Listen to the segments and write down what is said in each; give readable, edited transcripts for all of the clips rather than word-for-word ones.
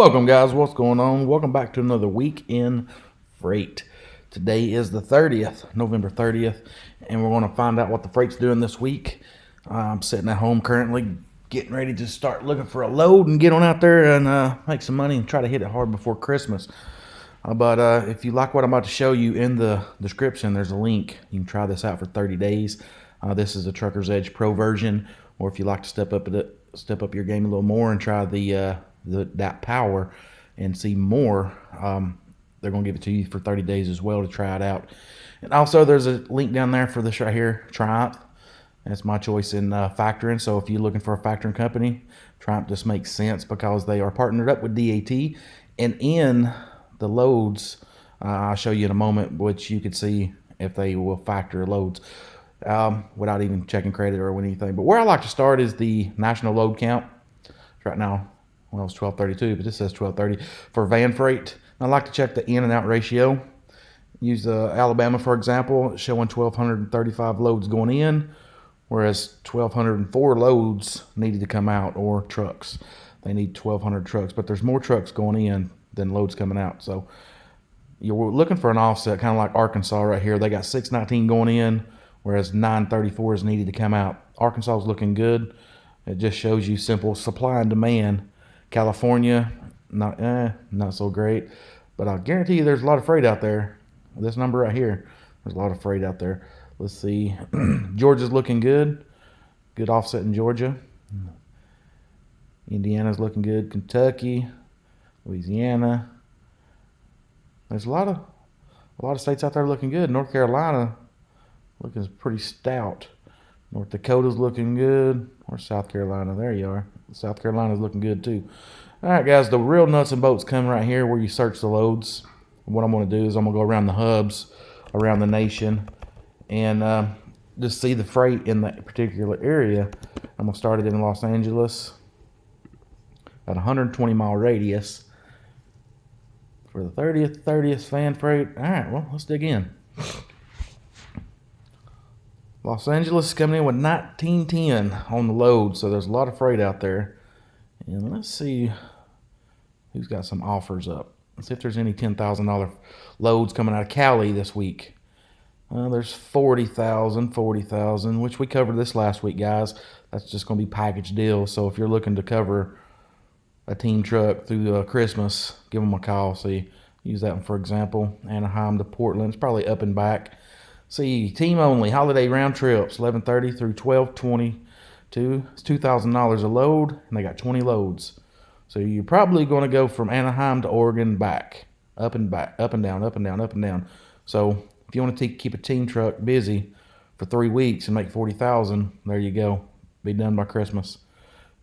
Welcome, guys. What's going on? Welcome back to another week in freight. Today is the 30th, November 30th, and we're going to find out what the freight's doing this week. I'm sitting at home currently getting ready to start looking for a load and get on out there and make some money and try to hit it hard before Christmas. But if you like what I'm about to show you, in the description there's a link. You can try this out for 30 days. This is the TruckersEdge Pro version, or if you like to step up your game a little more and try the DAT Power and see more, they're going to give it to you for 30 days as well to try it out. And also there's a link down there for this right here, Triumph. That's my choice in factoring. So if you're looking for a factoring company, Triumph just makes sense because they are partnered up with DAT. And in the loads, I'll show you in a moment, which you can see if they will factor loads without even checking credit or anything. But where I like to start is the national load count. Right now, well, it's 1232, but this says 1230 for van freight. I like to check the in and out ratio. Use Alabama, for example, showing 1,235 loads going in, whereas 1,204 loads needed to come out, or trucks. They need 1,200 trucks, but there's more trucks going in than loads coming out. So you're looking for an offset, kind of like Arkansas right here. They got 619 going in, whereas 934 is needed to come out. Arkansas is looking good. It just shows you simple supply and demand. California, not so great, but I'll guarantee you there's a lot of freight out there. This number right here, there's a lot of freight out there. Let's see. Georgia's looking good. Good offset in Georgia. Indiana's looking good. Kentucky, Louisiana. There's a lot of states out there looking good. North Carolina looking pretty stout. North Dakota's looking good. Or South Carolina. There you are. South Carolina's looking good too. All right, guys, the real nuts and bolts come right here where you search the loads. What I'm going to do is I'm going to go around the hubs around the nation and just see the freight in that particular area. I'm going to start it in Los Angeles at 120-mile radius for the 30th fan freight. All right, well, let's dig in. Los Angeles is coming in with 1910 on the load, so there's a lot of freight out there. And let's see who's got some offers up. Let's see if there's any $10,000 loads coming out of Cali this week. There's 40,000, which we covered this last week, guys. That's just going to be package deal. So if you're looking to cover a team truck through Christmas, give them a call. See, use that one for example. Anaheim to Portland, it's probably up and back. See, team only, holiday round trips, 11:30 through 12:22. It's $2,000 a load, and they got 20 loads. So you're probably going to go from Anaheim to Oregon back, up and down, up and down, up and down. So if you want to keep a team truck busy for 3 weeks and make 40,000, there you go. Be done by Christmas.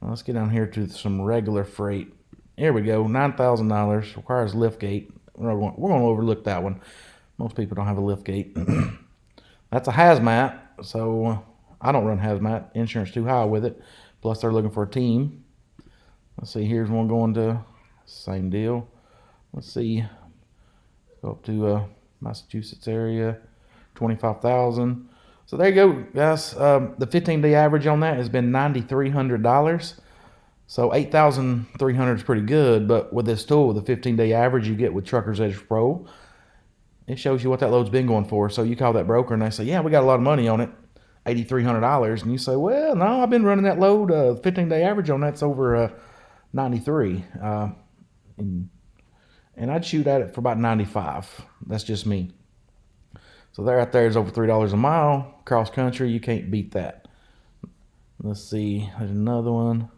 Now let's get down here to some regular freight. Here we go, $9,000, requires lift gate. We're going to overlook that one. Most people don't have a lift gate. That's a hazmat, so I don't run hazmat. Insurance too high with it. Plus they're looking for a team. Let's see, here's one going to, same deal. Let's see, go up to Massachusetts area, 25,000. So there you go, guys. The 15-day average on that has been $9,300. So 8,300 is pretty good, but with this tool, the 15-day average you get with TruckersEdge Pro, it shows you what that load's been going for. So you call that broker and they say, yeah, we got a lot of money on it, $8,300. And you say, well, no, I've been running that load. 15-day average on that's over 93. And I'd shoot at it for about 95. That's just me. So there out there is over $3 a mile. Cross country, you can't beat that. Let's see, there's another one.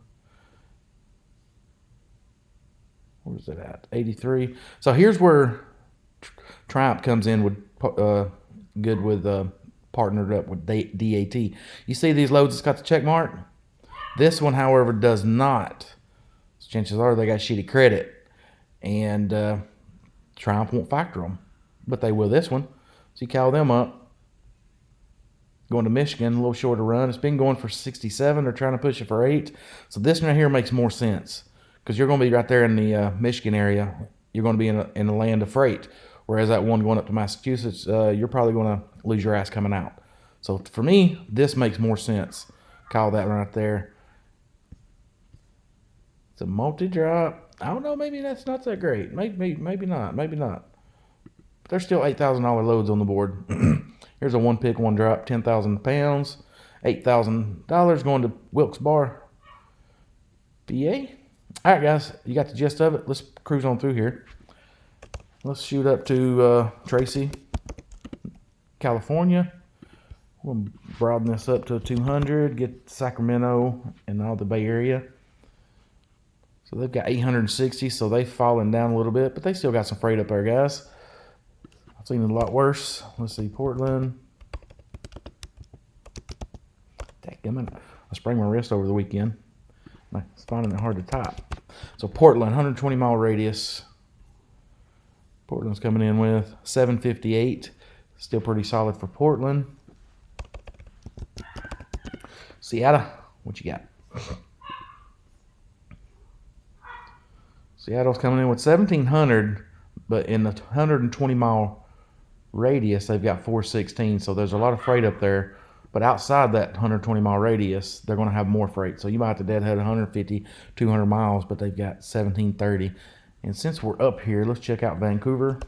Where's it at? 83. So here's where Triumph comes in with good with partnered up with DAT. You see these loads that's got the check mark? This one, however, does not. Chances are they got shitty credit, and Triumph won't factor them, but they will this one. So you call them up. Going to Michigan, a little shorter run. It's been going for 67. They're trying to push it for 8. So this one right here makes more sense because you're going to be right there in the Michigan area. You're going to be in the land of freight. Whereas that one going up to Massachusetts, you're probably going to lose your ass coming out. So for me, this makes more sense. Call that right there. It's a multi-drop. I don't know. Maybe that's not that great. Maybe not. Maybe not. But there's still $8,000 loads on the board. Here's a one pick, one drop, 10,000 pounds, $8,000 going to Wilkes Barre, PA. All right, guys, you got the gist of it. Let's cruise on through here. Let's shoot up to Tracy, California. We'll broaden this up to 200, get Sacramento and all the Bay Area. So they've got 860, so they've fallen down a little bit, but they still got some freight up there, guys. I've seen it a lot worse. Let's see, Portland. Dadgummit, I sprained my wrist over the weekend. I'm finding it hard to top. So Portland, 120 mile radius. Portland's coming in with 758. Still pretty solid for Portland. Seattle, what you got? Seattle's coming in with 1,700, but in the 120 mile radius, they've got 416. So there's a lot of freight up there. But outside that 120 mile radius, they're going to have more freight. So you might have to deadhead 150, 200 miles, but they've got 1,730. And since we're up here, let's check out Vancouver.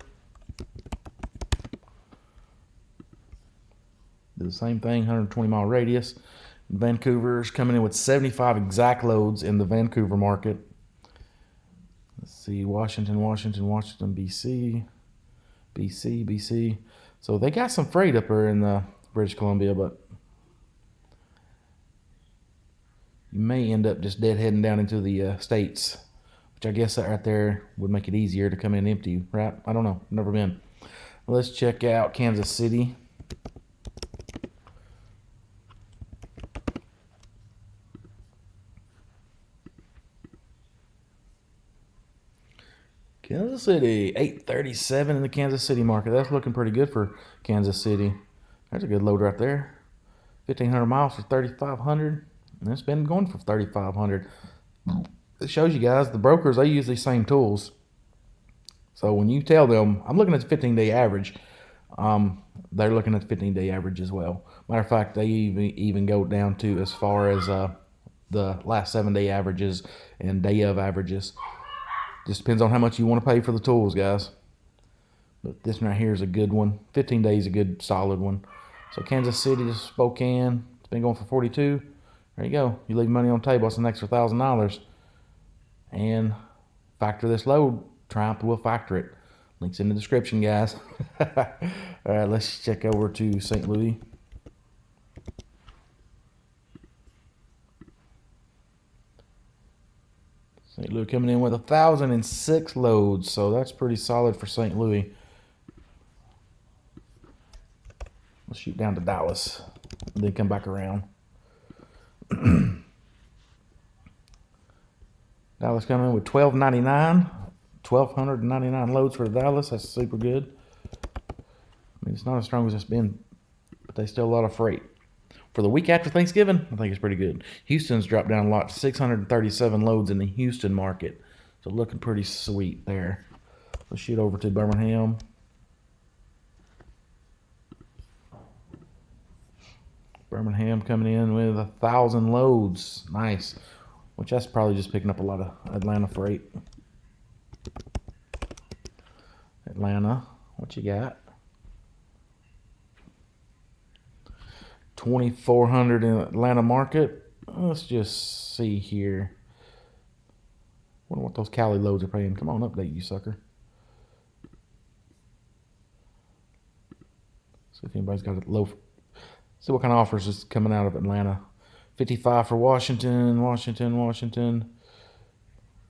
Do the same thing, 120 mile radius. Vancouver's coming in with 75 exact loads in the Vancouver market. Let's see, Washington, BC. So they got some freight up there in British Columbia, but you may end up just deadheading down into the States, which I guess that right there would make it easier to come in empty, right? I don't know. Never been. Let's check out Kansas City. Kansas City, 837 in the Kansas City market. That's looking pretty good for Kansas City. There's a good load right there. 1,500 miles for 3,500. And it's been going for 3,500. It shows you guys, the brokers, they use these same tools. So when you tell them, I'm looking at the 15-day average, they're looking at the 15-day average as well. Matter of fact, they even go down to as far as the last 7-day averages and day of averages. Just depends on how much you want to pay for the tools, guys. But this one right here is a good one. 15 days is a good, solid one. So Kansas City to Spokane, it's been going for 42. There you go. You leave money on the table. That's an extra $1,000. And factor this load. Triumph will factor it. Links in the description, guys. All right, let's check over to St. Louis. St. Louis coming in with 1,006 loads, so that's pretty solid for St. Louis. Let's shoot down to Dallas, and then come back around. Dallas coming in with 1,299 loads for Dallas. That's super good. I mean, it's not as strong as it's been, but they still a lot of freight. For the week after Thanksgiving, I think it's pretty good. Houston's dropped down a lot to 637 loads in the Houston market. So looking pretty sweet there. Let's shoot over to Birmingham. Birmingham coming in with 1,000 loads. Nice. Which that's probably just picking up a lot of Atlanta freight. Atlanta, what you got? 2,400 in Atlanta market. Let's just see here. Wonder what those Cali loads are paying. Come on, update, you sucker. See if anybody's got a low. See what kind of offers is coming out of Atlanta. 55 for Washington.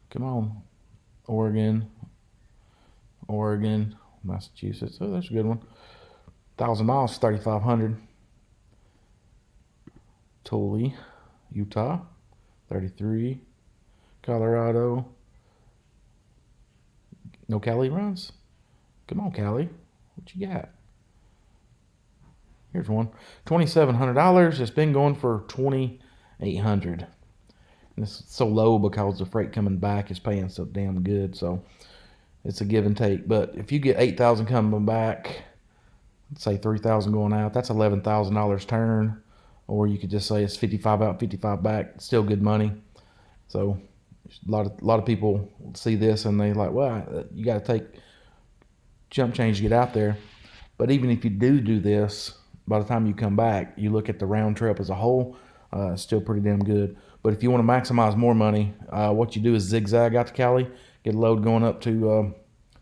Come on. Oregon, Massachusetts. Oh, that's a good one. 1,000 miles, 3,500. Tully, Utah, 33. Colorado. No Cali runs? Come on, Cali. What you got? Here's one. $2,700. It's been going for $2,800. And it's so low because the freight coming back is paying so damn good. So it's a give and take. But if you get 8,000 coming back, let's say 3,000 going out, that's $11,000 turn. Or you could just say it's 55 out, 55 back. Still good money. So A lot of people see this and they like, well, you got to take jump change to get out there. But even if you do this, by the time you come back, you look at the round trip as a whole, it's still pretty damn good. But if you want to maximize more money, what you do is zigzag out to Cali, get a load going up to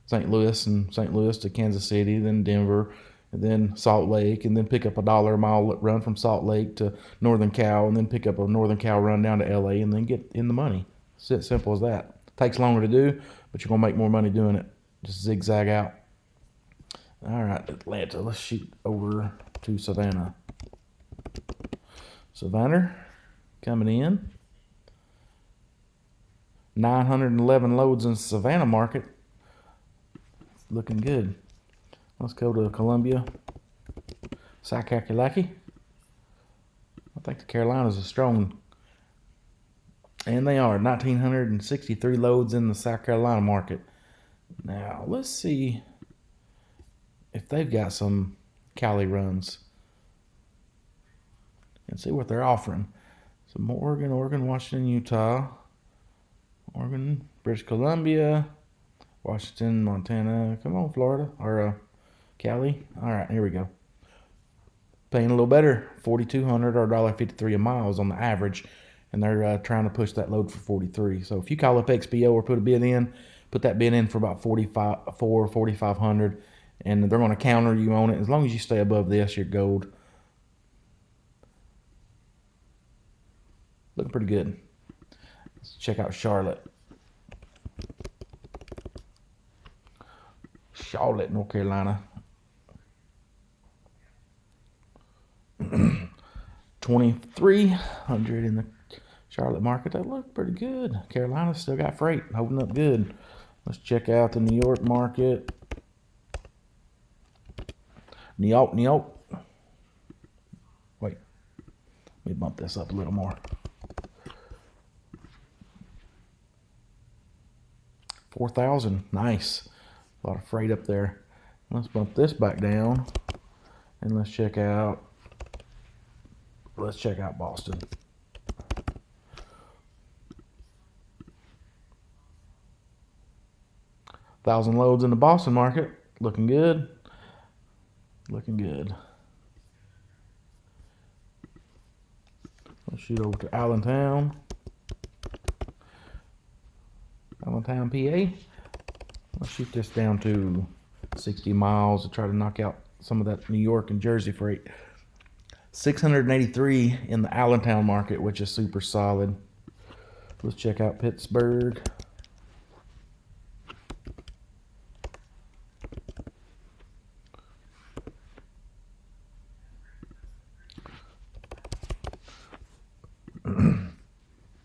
St. Louis, and St. Louis to Kansas City, then Denver, and then Salt Lake, and then pick up $1 a mile run from Salt Lake to Northern Cal, and then pick up a Northern Cal run down to LA, and then get in the money. It's as simple as that. Takes longer to do, but you're going to make more money doing it. Just zigzag out. All right, Atlanta, let's shoot over to Savannah. Savannah coming in. 911 loads in Savannah market. Looking good. Let's go to Columbia. Sakalaki. I think the Carolinas are strong. And they are. 1,963 loads in the South Carolina market. Now, let's see if they've got some Cali runs and see what they're offering. Some Oregon, Washington, Utah, Oregon, British Columbia, Washington, Montana. Come on, Florida, or Cali. All right, here we go. Paying a little better, $4,200 or $1.53 a mile is on the average, and they're trying to push that load for $43. So if you call up XPO or put a bid in, put that bid in for about $4,500, and they're going to counter you on it. As long as you stay above this, you're gold. Looking pretty good. Let's check out Charlotte. Charlotte, North Carolina. 2,300 in the Charlotte market. That looked pretty good. Carolina still got freight, holding up good. Let's check out the New York market. New York. Wait, let me bump this up a little more. 4,000, nice. A lot of freight up there. Let's bump this back down, and let's check out Boston. Thousand loads in the Boston market. Looking good. Looking good. Let's shoot over to Allentown, PA. Let's shoot this down to 60 miles to try to knock out some of that New York and Jersey freight. 683 in the Allentown market, which is super solid. Let's check out Pittsburgh.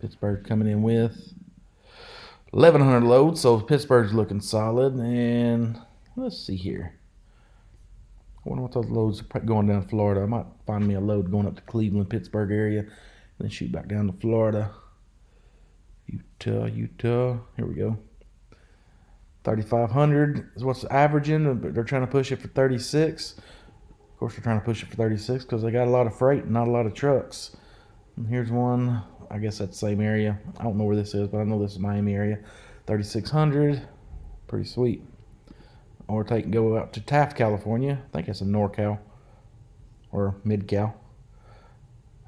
Pittsburgh coming in with 1,100 loads, so Pittsburgh's looking solid. And let's see here. I wonder what those loads are going down to Florida. I might find me a load going up to Cleveland, Pittsburgh area, and then shoot back down to Florida. Utah. Here we go. 3,500 is what's averaging, but they're trying to push it for 36. Of course, they're trying to push it for 36 because they got a lot of freight and not a lot of trucks. And here's one. I guess that's the same area. I don't know where this is, but I know this is Miami area. 3,600. Pretty sweet. Or go out to Taft, California. I think it's in NorCal or Mid-Cal.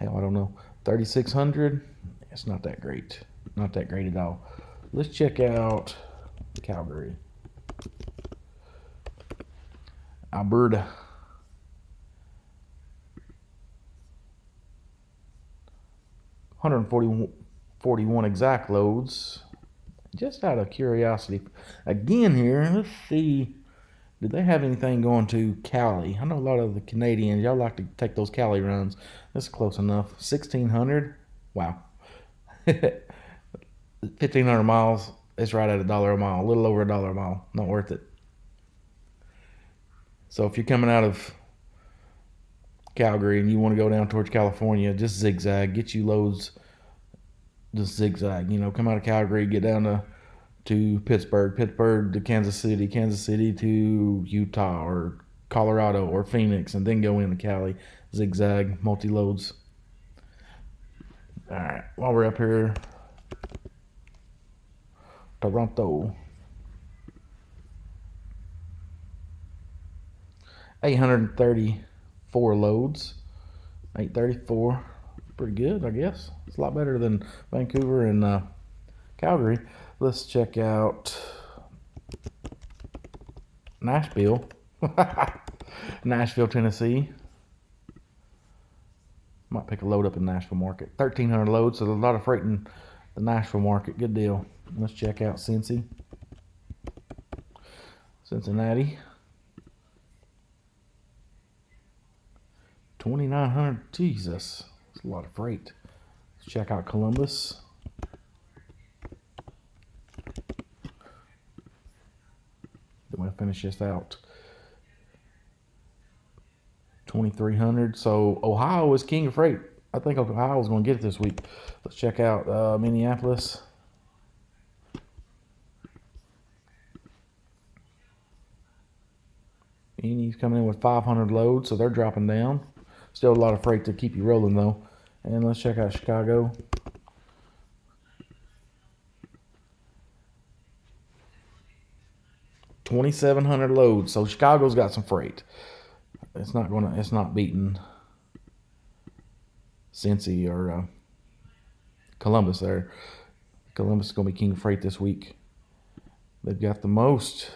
Hell, I don't know. 3,600. It's not that great. Not that great at all. Let's check out Calgary. Alberta. 141 exact loads. Just out of curiosity, again here, let's see, did they have anything going to Cali? I know a lot of the Canadians, y'all like to take those Cali runs. That's close enough. 1,600. Wow. 1,500 miles. It's right at $1 a mile. A little over $1 a mile. Not worth it. So if you're coming out of Calgary and you want to go down towards California, just zigzag. Get you loads. Just zigzag. Come out of Calgary, get down to Pittsburgh to Kansas City to Utah or Colorado or Phoenix, and then go into Cali. Zigzag, multi-loads. All right, while we're up here, Toronto. 834 loads. 834. Pretty good, I guess. It's a lot better than Vancouver and Calgary. Let's check out Nashville. Nashville, Tennessee. Might pick a load up in Nashville market. 1,300 loads, so there's a lot of freight in the Nashville market. Good deal. Let's check out Cincy. Cincinnati. 2,900. Jesus. That's a lot of freight. Let's check out Columbus. Then we'll finish this out. 2,300. So Ohio is king of freight. I think Ohio is going to get it this week. Let's check out Minneapolis. He's coming in with 500 loads, so they're dropping down. Still a lot of freight to keep you rolling though. And let's check out Chicago. $2,700 loads. So Chicago's got some freight. It's not beating Cincy or Columbus there. Columbus is gonna be king of freight this week. They've got the most.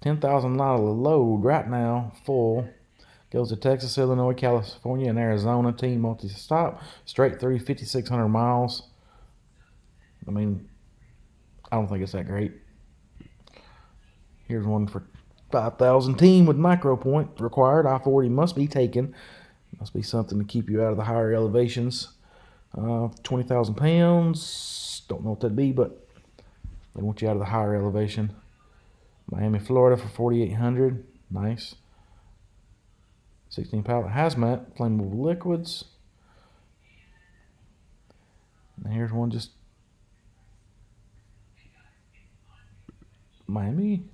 $10,000 load right now, full. Goes to Texas, Illinois, California, and Arizona. Team multi-stop, straight through 5,600 miles. I mean, I don't think it's that great. Here's one for 5,000. Team with micro point required. I-40 must be taken. Must be something to keep you out of the higher elevations. 20,000 pounds. Don't know what that'd be, but they want you out of the higher elevation. Miami, Florida for 4,800. Nice. 16 pallet hazmat, flammable liquids. And here's one just Miami.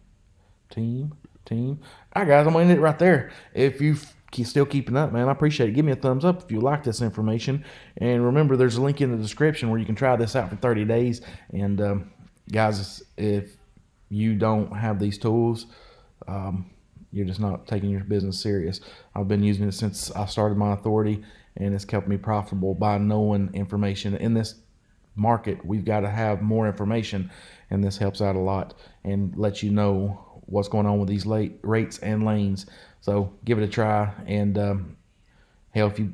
Team. All right, guys, I'm going to end it right there. If you're still keeping up, man, I appreciate it. Give me a thumbs up if you like this information. And remember, there's a link in the description where you can try this out for 30 days. And, guys, if you don't have these tools, you're just not taking your business serious. I've been using it since I started my authority, and it's kept me profitable by knowing information. In this market, we've got to have more information, and this helps out a lot and lets you know what's going on with these rates and lanes. So give it a try, and hell, if you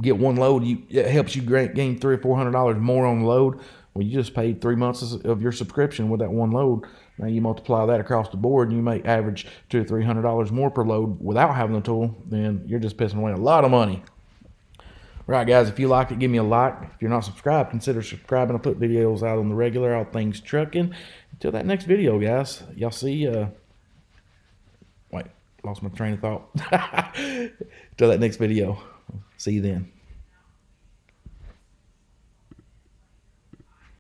get one load, it helps you gain $300 or $400 more on the load. Well, you just paid 3 months of your subscription with that one load. Now you multiply that across the board, and you may average $200 or $300 more per load without having the tool. Then you're just pissing away a lot of money. Right, guys, if you like it, give me a like. If you're not subscribed, consider subscribing. I put videos out on the regular, all things trucking. Until that next video, guys, y'all see. Wait, lost my train of thought. Until that next video, see you then.